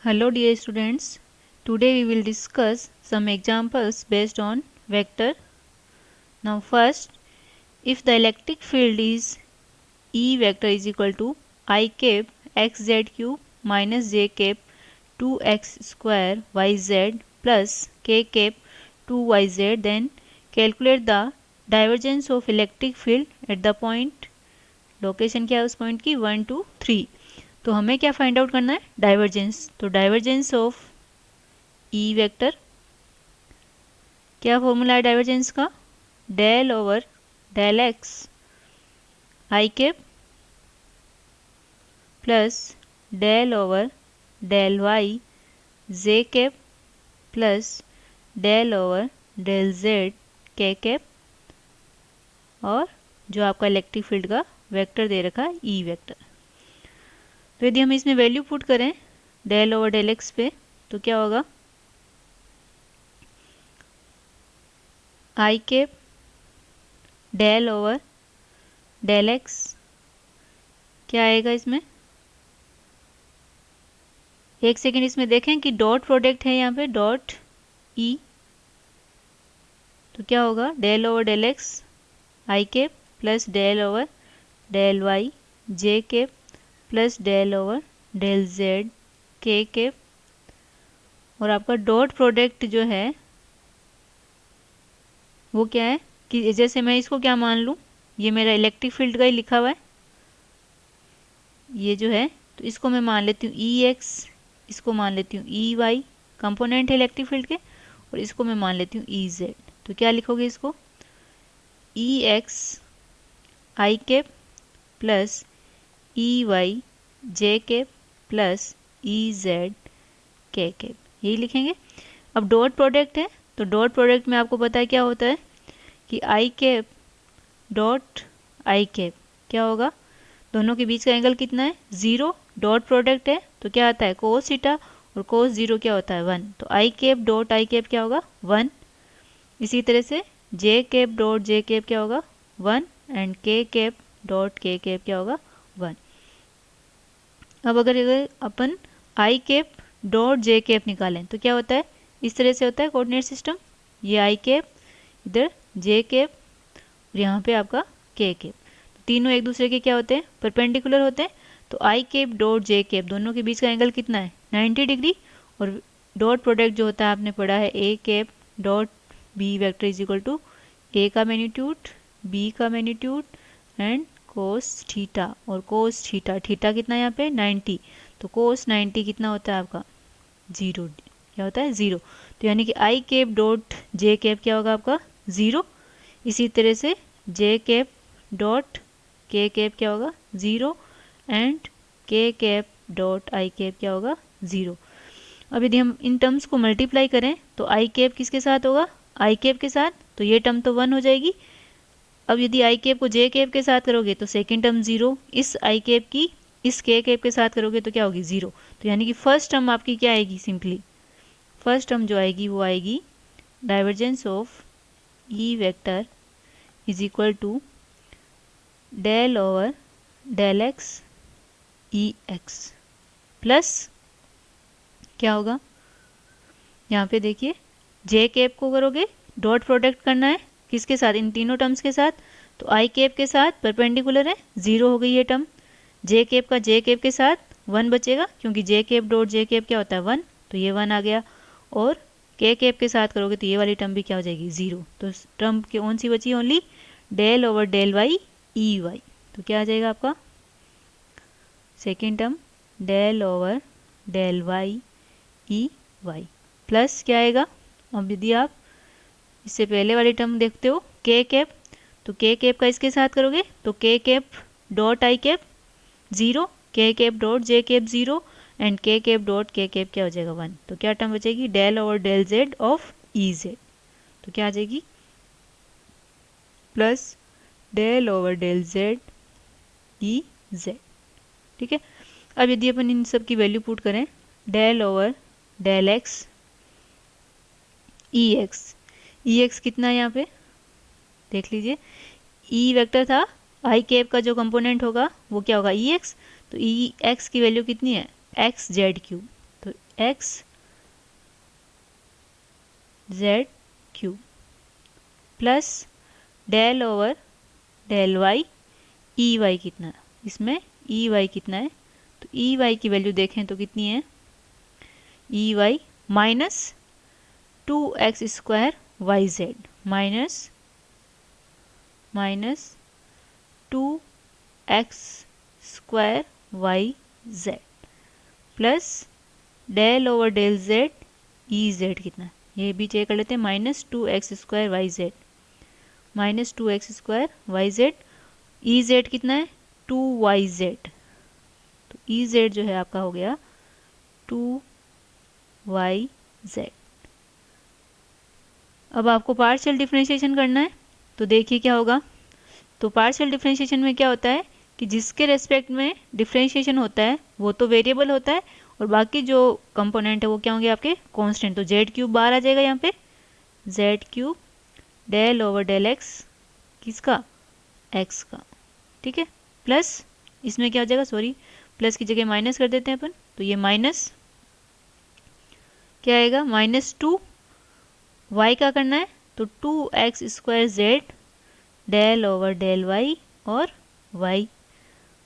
Hello dear students, today we will discuss some examples based on vector. Now first, if the electric field is E vector is equal to I cap xz cube minus j cap 2x square yz plus k cap 2yz, then calculate the divergence of electric field at the point, location क्या है उस point की 1 2 3। तो हमें क्या find out करना है, divergence. तो डाइवर्जेंस ऑफ ई वेक्टर, क्या फॉर्मूला है डाइवर्जेंस का, del over del x i cap plus del over del y j cap plus del over del z k cap, और जो आपका इलेक्ट्रिक फील्ड का वेक्टर दे रखा है ई वेक्टर। तो यदि हम इसमें वैल्यू पुट करें डेल ओवर डेल एक्स पे तो क्या होगा, i cap del over del x, क्या आएगा इसमें, एक सेकेंड इसमें देखें कि डॉट प्रोडक्ट है यहाँ पे डॉट ई, तो क्या होगा del over del x i cap plus del over del y j cap plus del over del z k cap, और आपका डॉट प्रोडक्ट जो है वो क्या है कि जैसे मैं इसको क्या मान लूँ, ये मेरा इलेक्ट्रिक फील्ड का ही लिखा हुआ है ये जो है, तो इसको मैं मान लेती हूँ ई एक्स, इसको मान लेती हूँ ई वाई, कंपोनेंट है इलेक्ट्रिक फील्ड के, और इसको मैं मान लेती हूँ ई जेड। तो क्या लिखोगे इसको, ई x i cap plus E Y j cap plus E Z k cap, यही लिखेंगे। अब डॉट प्रोडक्ट है तो डॉट प्रोडक्ट में आपको पता है क्या होता है कि आई कैप डॉट आई कैप क्या होगा, दोनों के बीच का एंगल कितना है 0, डॉट प्रोडक्ट है तो क्या आता है कोस थीटा, और कोस 0 क्या होता है 1, तो आई कैप डॉट आई कैप क्या होगा 1। इसी तरह से जे कैप डॉट जे कैप क्या होगा 1, and K cap dot K cap क्या होगा 1। अब अगर अपन आई कैप डॉट जे कैप निकालें तो क्या होता है, इस तरह से होता है कोऑर्डिनेट सिस्टम, ये आई कैप इधर जे कैप और यहाँ पे आपका के कैप, तीनों एक दूसरे के क्या होते हैं परपेंडिकुलर होते हैं। तो आई कैप डॉट जे कैप दोनों के बीच का एंगल कितना है 90 डिग्री, और डॉट प्रोडक्ट जो होता है आपने पढ़ा है a cap dot b vector is equal to a का मैग्नीट्यूड बी का मैग्नीट्यूड एंड कोस थीटा, और कोस थीटा, थीटा कितना है यहाँ पे 90, तो कोस 90 कितना होता है आपका 0, क्या होता है 0। तो यानी कि आई कैप डॉट जे कैप क्या होगा आपका 0, इसी तरह से जे कैप डॉट के कैप क्या होगा 0, and K cap dot I cap क्या होगा 0। अब यदि हम इन टर्म्स को मल्टीप्लाई करें तो आई कैप किसके साथ होगा, आई कैप के साथ, तो ये टर्म तो 1 हो जाएगी। अब यदि आई कैप को जे कैप के साथ करोगे तो सेकेंड टर्म 0, इस आई कैप की इस के कैप के साथ करोगे तो क्या होगी 0। तो यानी कि फर्स्ट टर्म आपकी क्या आएगी, सिंपली फर्स्ट टर्म जो आएगी वो आएगी divergence of E vector is equal to del over del X E X plus क्या होगा, यहाँ पे देखिए जे कैप को करोगे डॉट प्रोडक्ट करना है किसके साथ, इन तीनों टर्म्स के साथ, तो आई कैप के साथ परपेंडिकुलर है 0 हो गई ये टर्म, जे कैप का जे कैप के साथ 1 बचेगा क्योंकि जे कैप डॉट जे कैप क्या होता है 1, तो ये 1 आ गया, और के कैप के साथ करोगे तो ये वाली टर्म भी क्या हो जाएगी 0। तो टर्म कौन सी बची, only del over del Y E Y, तो क्या आ जाएगा आपका second term del over del Y E Y plus क्या आएगा, अब यदि आप इससे पहले वाली टर्म देखते हो के कैप, तो के कैप का इसके साथ करोगे तो के cap dot I cap 0, K cap dot J cap 0, and K cap dot K cap क्या हो जाएगा 1। तो क्या टर्म बचेगी del over del Z of E Z, तो क्या आ जाएगी plus del over del Z E Z. ठीक है, अब यदि अपन इन सब की वैल्यू पुट करें del over del X E X कितना है यहाँ पे देख लीजिए, ई वेक्टर था, आई कैप का जो कंपोनेंट होगा वो क्या होगा ई एक्स, तो ई एक्स की वैल्यू कितनी है एक्स जेड क्यूब, तो X Z cube plus del over del Y, E Y कितना है, इसमें ई वाई कितना है, तो ई वाई की वैल्यू देखें तो कितनी है, E Y minus 2x² Y Z minus 2x² Y Z plus del over del Z E Z कितना है, ये भी चेक कर लेते हैं, -2x² Y Z -2x² Y Z, E Z कितना है 2yz, तो ई जेड जो है आपका हो गया 2yz। अब आपको पार्शियल डिफरेंशिएशन करना है, तो देखिए क्या होगा। तो पार्शियल डिफरेंशिएशन में क्या होता है कि जिसके रेस्पेक्ट में डिफरेंशिएशन होता है वो तो वेरिएबल होता है और बाकी जो कंपोनेंट है वो क्या होंगे आपके कांस्टेंट। तो जेड क्यूब बाहर आ जाएगा यहाँ पे, Z cube del over del X, किसका, एक्स का, ठीक है, प्लस इसमें क्या हो जाएगा, सॉरी प्लस की जगह माइनस कर देते हैं अपन, तो ये माइनस क्या आएगा, -2 y का करना है तो 2x² z del over del y और y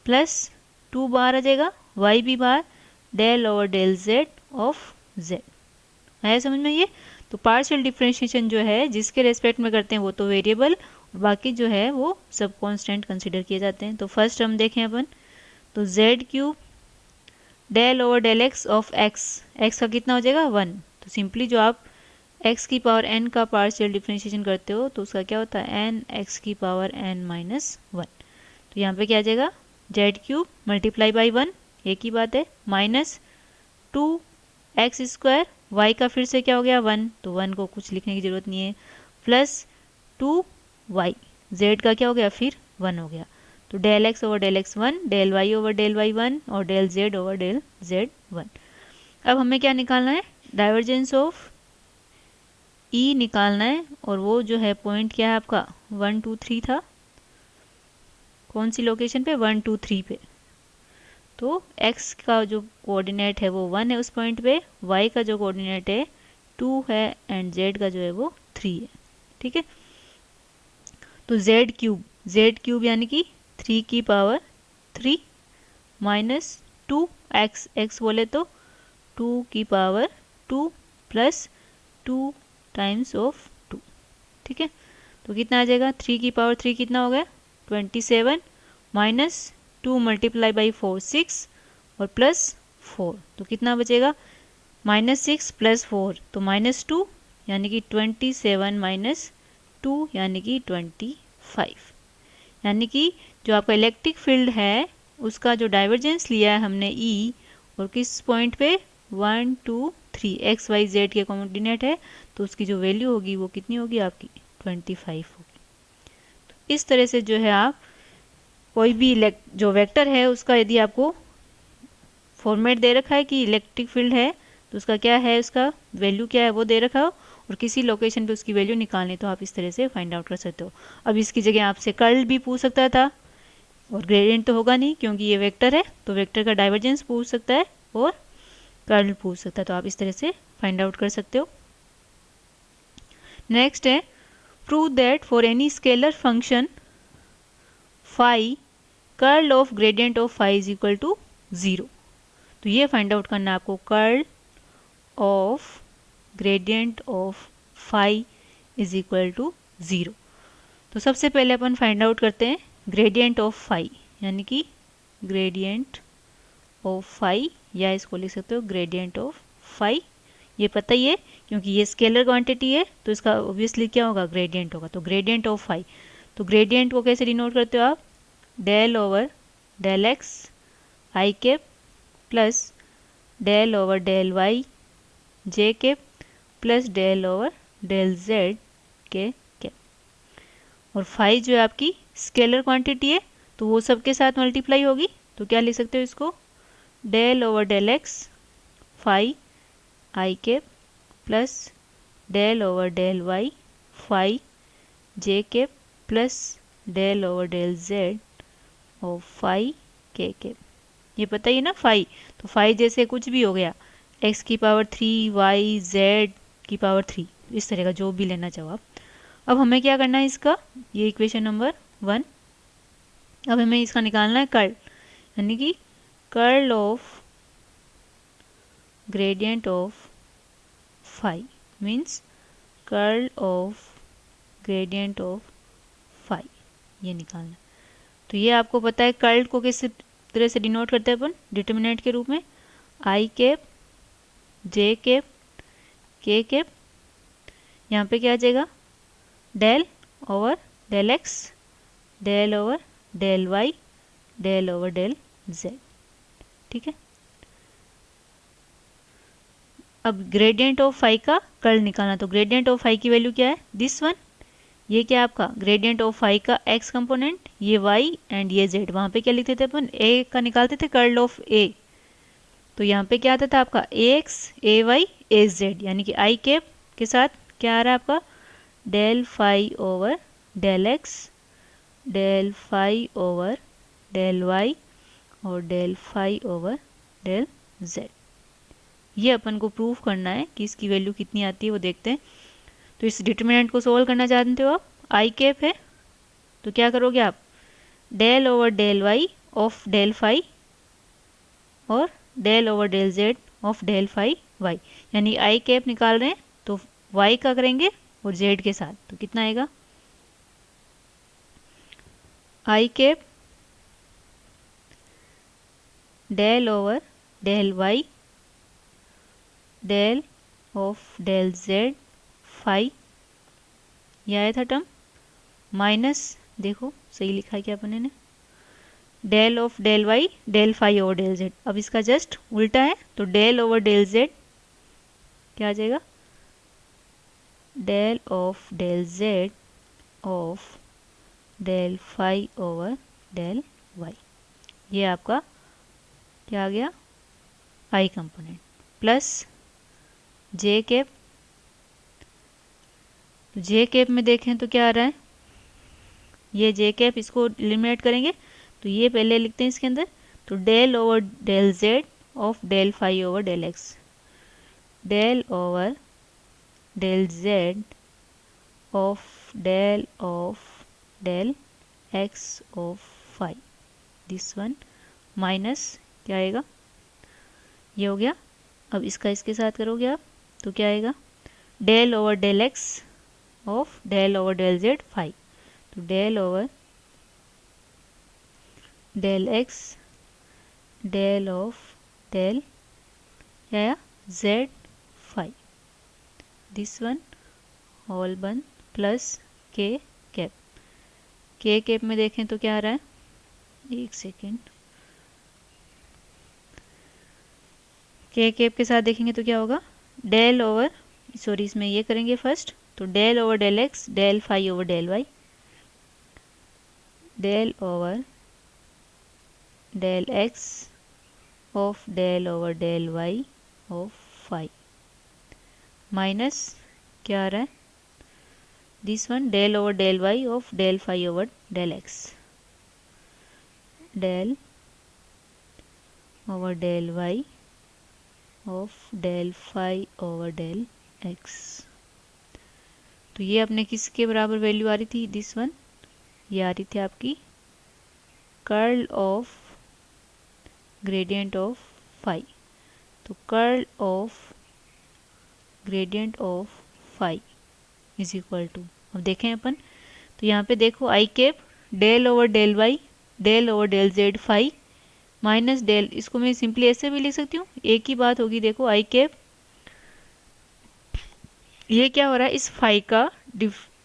प्लस 2 बाहर आ जाएगा, y भी बाहर, del over del z of z। आया समझ में ये। तो पार्शियल डिफरेंशिएशन जो है जिसके रेस्पेक्ट में करते हैं वो तो वेरिएबल, बाकी जो है वो सब कांस्टेंट कंसीडर किए जाते हैं। तो फर्स्ट हम देखें अपन, तो z cube del over del x of x, x का कितना हो जाएगा 1, तो सिंपली जो आप x की पावर n का पार्शियल डिफरेंशिएशन करते हो तो उसका क्या होता है n x की पावर n माइनस 1, तो यहाँ पे क्या आ जाएगा z क्यूब मल्टीप्लाई बाई 1, एक ही बात है, माइनस 2x² y का फिर से क्या हो गया 1, तो 1 को कुछ लिखने की ज़रूरत नहीं है, प्लस 2y, z का क्या हो गया फिर 1 हो गया, तो del x over del x 1, del y over del y 1 और del z over del z 1। अब हमें क्या निकालना है, डाइवर्जेंस ऑफ E निकालना है, और वो जो है पॉइंट क्या है आपका 1 2 3 था, कौन सी लोकेशन पे 1 2 3 पे, तो x का जो कोऑर्डिनेट है वो 1 है उस पॉइंट पे, y का जो कोऑर्डिनेट है 2 है एंड z का जो है वो 3 है, ठीक है। तो z क्यूब यानी कि 3 की पावर 3 माइनस 2x, x बोले तो 2 की पावर 2 प्लस 2 टाइम्स ऑफ 2, ठीक है। तो कितना आ जाएगा, 3 की पावर 3 कितना हो गया 27 माइनस 2 मल्टीप्लाई बाई 4 6 और प्लस 4, तो कितना बचेगा -6 प्लस 4 तो -2 यानी कि 27 माइनस 2 यानी कि 25, यानी कि जो आपका इलेक्ट्रिक फील्ड है उसका जो डाइवर्जेंस लिया है हमने E, और किस पॉइंट पे 1 2 3 x y z के कोऑर्डिनेट है, तो उसकी जो वैल्यू होगी वो कितनी होगी आपकी 25 होगी। तो इस तरह से जो है आप कोई भी जो वेक्टर है उसका यदि आपको फॉर्मेट दे रखा है कि इलेक्ट्रिक फील्ड है तो उसका क्या है, उसका वैल्यू क्या है वो दे रखा हो, और किसी लोकेशन पे उसकी वैल्यू निकालनी तो आप इस तरह से फाइंड आउट कर सकते हो। अब इसकी जगह आपसे कर्ल भी पूछ सकता था, और ग्रेडियंट तो होगा नहीं क्योंकि ये वेक्टर है, तो वेक्टर का डाइवर्जेंस पूछ सकता है और कर्ल पूछ सकता है, तो आप इस तरह से फाइंड आउट कर सकते हो। नेक्स्ट है prove that for any scalar function phi curl of gradient of phi is equal to 0। तो ये फाइंड आउट करना है आपको, curl of gradient of phi is equal to 0। तो सबसे पहले अपन फाइंड आउट करते हैं ग्रेडियंट ऑफ फाई, यानी कि ग्रेडियंट ऑफ फाई, या इसको लिख सकते हो ग्रेडियंट ऑफ फाई, ये पता ही है क्योंकि ये स्केलर क्वांटिटी है तो इसका ऑब्वियसली क्या होगा ग्रेडियंट होगा। तो ग्रेडियंट ऑफ फाई, तो ग्रेडियंट को कैसे डिनोट करते हो आप, del over del x i cap plus del over del y j cap plus del over del z k cap, और फाई जो है आपकी स्केलर क्वांटिटी है तो वो सबके साथ मल्टीप्लाई होगी, तो क्या लिख सकते हो इसको, del over del x phi i cap plus del over del y phi j cap plus del over del z और फाई के कैप। ये पता ही है ना फाई, तो फाई जैसे कुछ भी हो गया, एक्स की पावर 3, वाई जेड की पावर 3, इस तरह का जो भी लेना चाहो आप। अब हमें क्या करना है इसका, ये इक्वेशन नंबर 1। अब हमें इसका निकालना है कर्ल, यानी कि curl of gradient of phi means curl of gradient of phi, ये निकालना है। तो ये आपको पता है कर्ल को किस तरह से डिनोट करते हैं अपन, डिटर्मिनेंट के रूप में आई कैप जे कैप के कैप, यहाँ पे क्या आ जाएगा del over del x, del over del Y, del over del Z. ठीक है, अब ग्रेडियंट ऑफ फाई का कर्ल निकालना, तो ग्रेडियंट ऑफ फाई की वैल्यू क्या है, दिस वन। ये क्या है आपका ग्रेडियंट ऑफ फाई का एक्स कंपोनेंट, ये वाई एंड ये जेड। वहाँ पे क्या लिखते थे अपन, ए का निकालते थे कर्ल ऑफ ए, तो यहाँ पे क्या आता था आपका ए एक्स ए वाई ए जेड, यानी कि आई कैप के साथ क्या आ रहा है आपका del phi over del x, del phi over del y और del phi over del z. ये अपन को प्रूव करना है कि इसकी वैल्यू कितनी आती है, वो देखते हैं। तो इस डिटरमिनेंट को सोल्व करना चाहते हो आप, आई कैप है तो क्या करोगे आप del over del Y of del phi और del over del Z of del phi y, यानी आई कैप निकाल रहे हैं तो वाई का करेंगे और जेड के साथ, तो कितना आएगा i cap del over del Y del of del z phi, यह आया था टर्म, माइनस देखो सही लिखा है क्या अपने ने, del of del Y del phi over del Z. अब इसका जस्ट उल्टा है तो डेल ओवर डेल जेड क्या आ जाएगा del of del Z of del phi over del Y. ये आपका क्या आ गया I component plus J cap. तो जे कैप में देखें तो क्या आ रहा है, ये जे कैप इसको एलिमिनेट करेंगे तो ये पहले लिखते हैं इसके अंदर, तो del over del Z of del phi over del x, del over del Z of del x of phi, this one minus क्या आएगा ये हो गया। अब इसका इसके साथ करोगे आप तो क्या आएगा del over del x of del over del z phi, तो del over del x del of del क्या z phi, this one whole one plus k cap. के कैप में देखें तो क्या आ रहा है, एक सेकेंड, के कैप के साथ देखेंगे तो क्या होगा डेल ओवर, सॉरी इसमें ये करेंगे फर्स्ट, तो del over del x del phi over del Y, del over del x of del over del Y of phi, minus क्या आ रहा है this one del over del Y of del phi over del x, del over del Y of del phi over del X. तो ये अपने किसके बराबर value आ रही थी, दिस वन, ये आ रही थी आपकी curl of gradient of phi. तो curl of gradient of phi is equal to, अब देखें अपन तो यहाँ पे देखो i cap del over del Y del over del z phi minus del, इसको मैं सिंपली ऐसे भी लिख सकती हूँ, एक ही बात होगी। देखो आई कैप ये क्या हो रहा है, इस फाई का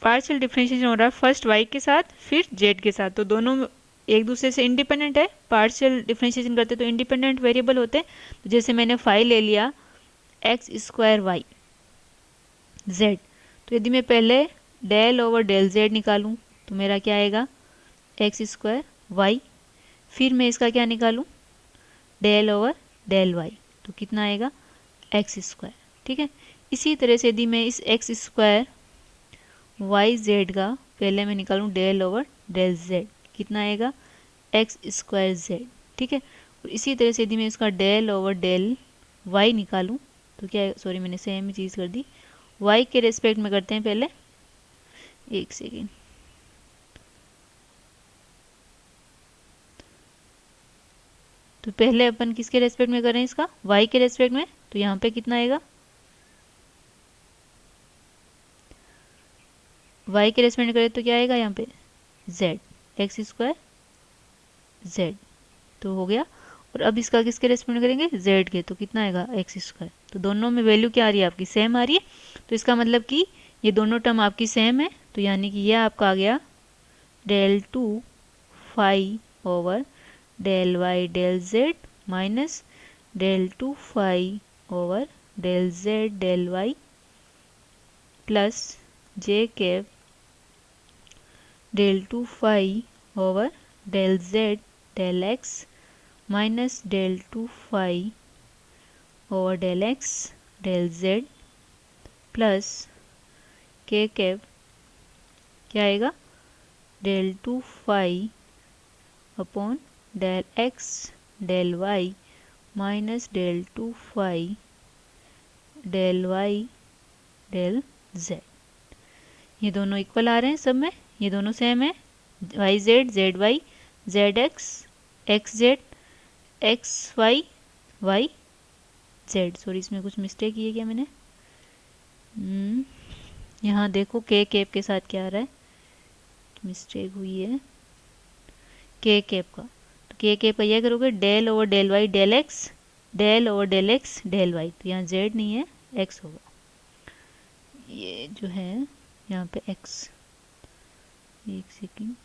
पार्शियल डिफरेंशिएशन हो रहा है फर्स्ट वाई के साथ फिर जेड के साथ, तो दोनों एक दूसरे से इंडिपेंडेंट है। पार्शियल डिफरेंशिएशन करते तो इंडिपेंडेंट वेरिएबल होते हैं, तो जैसे मैंने फाई ले लिया एक्स स्क्वायर वाई जेड, तो यदि मैं पहले डेल ओवर डेल जेड निकालूं तो मेरा क्या आएगा एक्स स्क्वायर वाई, फिर मैं इसका क्या निकालूं डेल ओवर डेल वाई, तो कितना आएगा एक्स स्क्वायर। ठीक है, इसी तरह से यदि मैं इस एक्स स्क्वायर वाई जेड का पहले मैं निकालूं डेल ओवर डेल जेड, कितना आएगा एक्स स्क्वायर जेड। ठीक है, और इसी तरह से यदि मैं इसका डेल ओवर डेल y निकालूं तो क्या है, सॉरी मैंने सेम ही चीज़ कर दी, y के रेस्पेक्ट में करते हैं पहले, एक सेकेंड, तो पहले अपन किसके रेस्पेक्ट में करें इसका, y के रेस्पेक्ट में, तो यहाँ पे कितना आएगा, y के रेस्पेक्ट में करें तो क्या आएगा यहाँ पे z, एक्स स्क्वायर z, तो हो गया। और अब इसका किसके रेस्पेक्ट में करेंगे, z के, तो कितना आएगा एक्स स्क्वायर, तो दोनों में वैल्यू क्या आ रही है आपकी, सेम आ रही है, तो इसका मतलब कि ये दोनों टर्म आपकी सेम है, तो यानी कि यह आपका आ गया del 2 phi over del y del z minus del 2 phi over del z del y plus j cap del 2 phi over del z del x minus del 2 phi over del x del z plus k cap क्या आएगा del 2 phi upon del x del y minus del 2 phi del y del z, ये दोनों equal आ रहे हैं सब में, ये दोनों सेम है, y z z y z x x z x y y z, sorry इसमें कुछ मिस्टेक की है क्या मैंने, यहाँ देखो k कैप के साथ क्या आ रहा है, मिस्टेक हुई है k कैप का, तो k कैप का यह करोगे del over del Y del x, del over del x del Y, तो यहाँ z नहीं है x होगा, ये जो है यहाँ पे x, एक सेकेंड,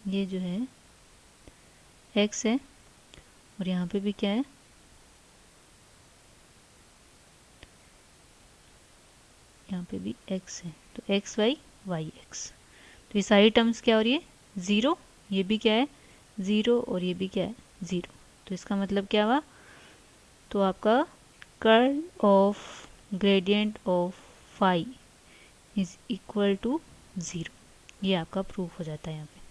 ये जो है x है और यहाँ पे भी क्या है, यहाँ पे भी x है, तो x y y x, तो ये सारी टर्म्स क्या हो रही है ज़ीरो, ये भी क्या है ज़ीरो और ये भी क्या है ज़ीरो, तो इसका मतलब क्या हुआ, तो आपका curl of gradient of phi is equal to zero, ये आपका प्रूफ हो जाता है यहाँ पे।